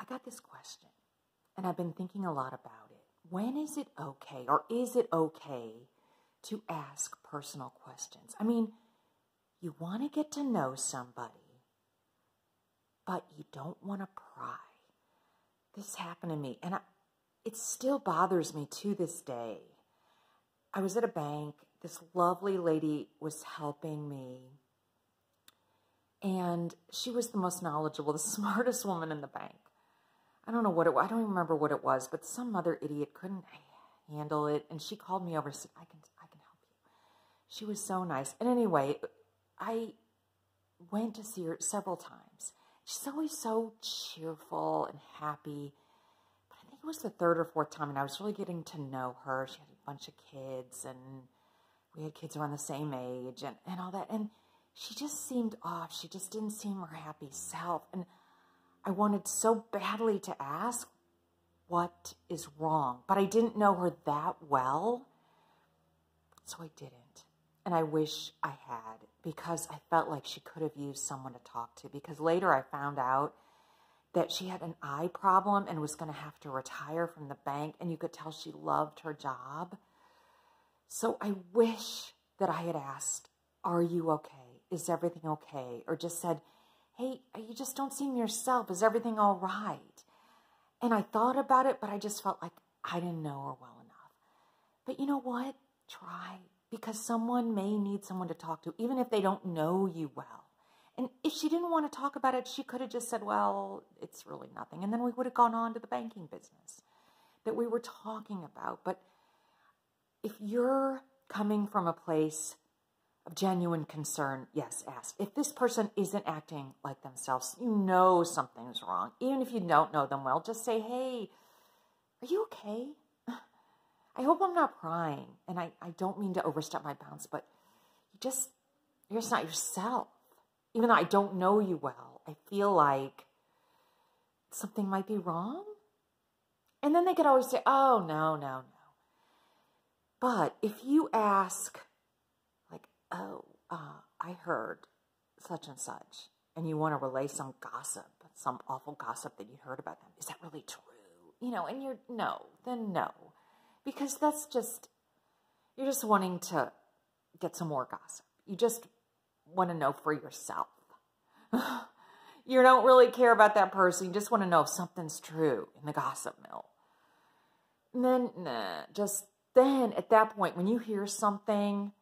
got this question, and I've been thinking a lot about it. When is it okay, or is it okay to ask personal questions? I mean, you want to get to know somebody, but you don't want to pry. This happened to me, and it still bothers me to this day. I was at a bank. This lovely lady was helping me, and she was the most knowledgeable, the smartest woman in the bank. I don't know what it was. I don't even remember what it was, but some other idiot couldn't handle it, and she called me over and said, I can help you. She was so nice. And anyway, I went to see her several times. She's always so cheerful and happy. But I think it was the third or fourth time, and I was really getting to know her. She had a bunch of kids, and we had kids around the same age and all that. And she just seemed off. She just didn't seem her happy self. And I wanted so badly to ask, what is wrong? But I didn't know her that well, so I didn't. And I wish I had, because I felt like she could have used someone to talk to. Because later I found out that she had an eye problem and was going to have to retire from the bank. And you could tell she loved her job. So I wish that I had asked, are you okay? Is everything okay? Or just said, hey, you just don't seem yourself. Is everything all right? And I thought about it, but I just felt like I didn't know her well enough. But you know what? Try. Because someone may need someone to talk to, even if they don't know you well. And if she didn't want to talk about it, she could have just said, well, it's really nothing. And then we would have gone on to the banking business that we were talking about. But if you're coming from a place of genuine concern, yes, ask. If this person isn't acting like themselves, you know something's wrong. Even if you don't know them well, just say, hey, are you okay? I hope I'm not prying, and I don't mean to overstep my bounds, but you're just not yourself. Even though I don't know you well, I feel like something might be wrong. And then they could always say, oh, no. But if you ask, like, oh, I heard such and such, and you want to relay some gossip, some awful gossip that you heard about them, is that really true? You know, and then no. Because you're just wanting to get some more gossip. You just want to know for yourself. You don't really care about that person. You just want to know if something's true in the gossip mill. And then, at that point, when you hear something,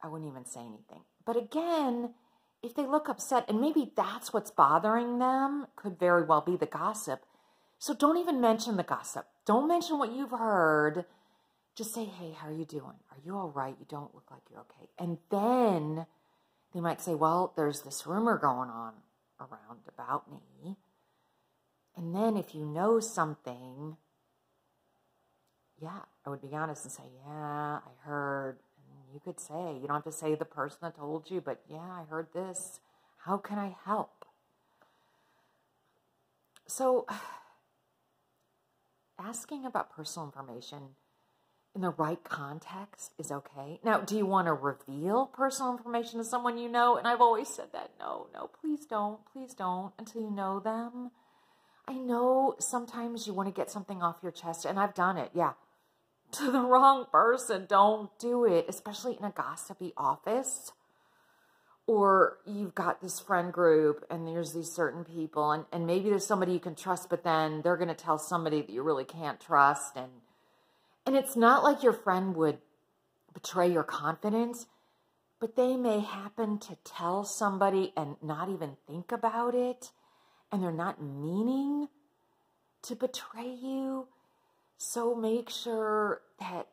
I wouldn't even say anything. But again, if they look upset, and maybe that's what's bothering them, could very well be the gossip. So don't even mention the gossip. Don't mention what you've heard. Just say, hey, how are you doing? Are you all right? You don't look like you're okay. And then they might say, well, there's this rumor going on around about me. And then if you know something, yeah, I would be honest and say, yeah, I heard. And you could say, you don't have to say the person that told you, but yeah, I heard this. How can I help? So asking about personal information in the right context is okay. Now, do you want to reveal personal information to someone you know? And I've always said that, no, please don't until you know them. I know sometimes you want to get something off your chest, and I've done it, yeah. To the wrong person, don't do it, especially in a gossipy office. Or you've got this friend group and there's these certain people and maybe there's somebody you can trust, but then they're going to tell somebody that you really can't trust. And it's not like your friend would betray your confidence, but they may happen to tell somebody and not even think about it. And they're not meaning to betray you. So make sure that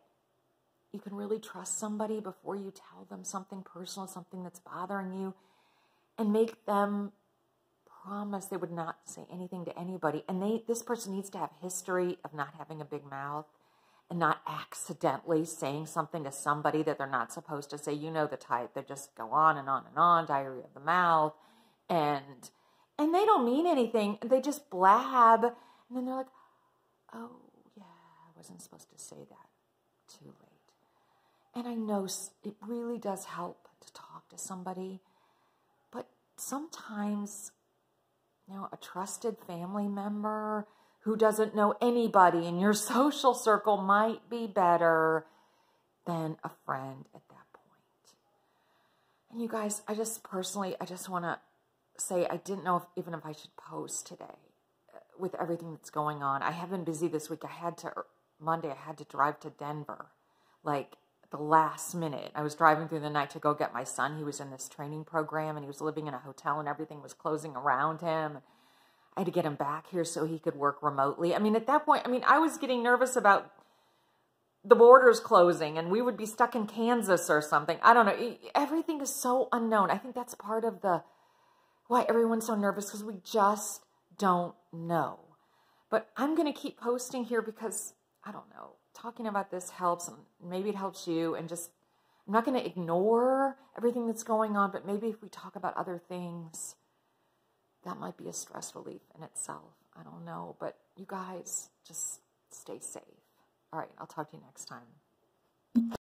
you can really trust somebody before you tell them something personal, something that's bothering you, and make them promise they would not say anything to anybody. And this person needs to have a history of not having a big mouth and not accidentally saying something to somebody that they're not supposed to say. You know the type. They just go on and on and on, diarrhea of the mouth, and they don't mean anything. They just blab, and then they're like, oh, yeah, I wasn't supposed to say that. Too late. And I know it really does help to talk to somebody, but sometimes a trusted family member who doesn't know anybody in your social circle might be better than a friend at that point. And you guys, I just want to say, I didn't know even if I should post today with everything that's going on. I have been busy this week. Monday, I had to drive to Denver, like the last minute. I was driving through the night to go get my son. He was in this training program, and he was living in a hotel, and everything was closing around him. I had to get him back here so he could work remotely. I mean, at that point, I was getting nervous about the borders closing, and we would be stuck in Kansas or something. I don't know. Everything is so unknown. I think that's part of why everyone's so nervous, because we just don't know. But I'm going to keep posting here because, I don't know, talking about this helps, and maybe it helps you, and just, I'm not going to ignore everything that's going on, but maybe if we talk about other things, that might be a stress relief in itself. I don't know, but you guys just stay safe. All right, I'll talk to you next time.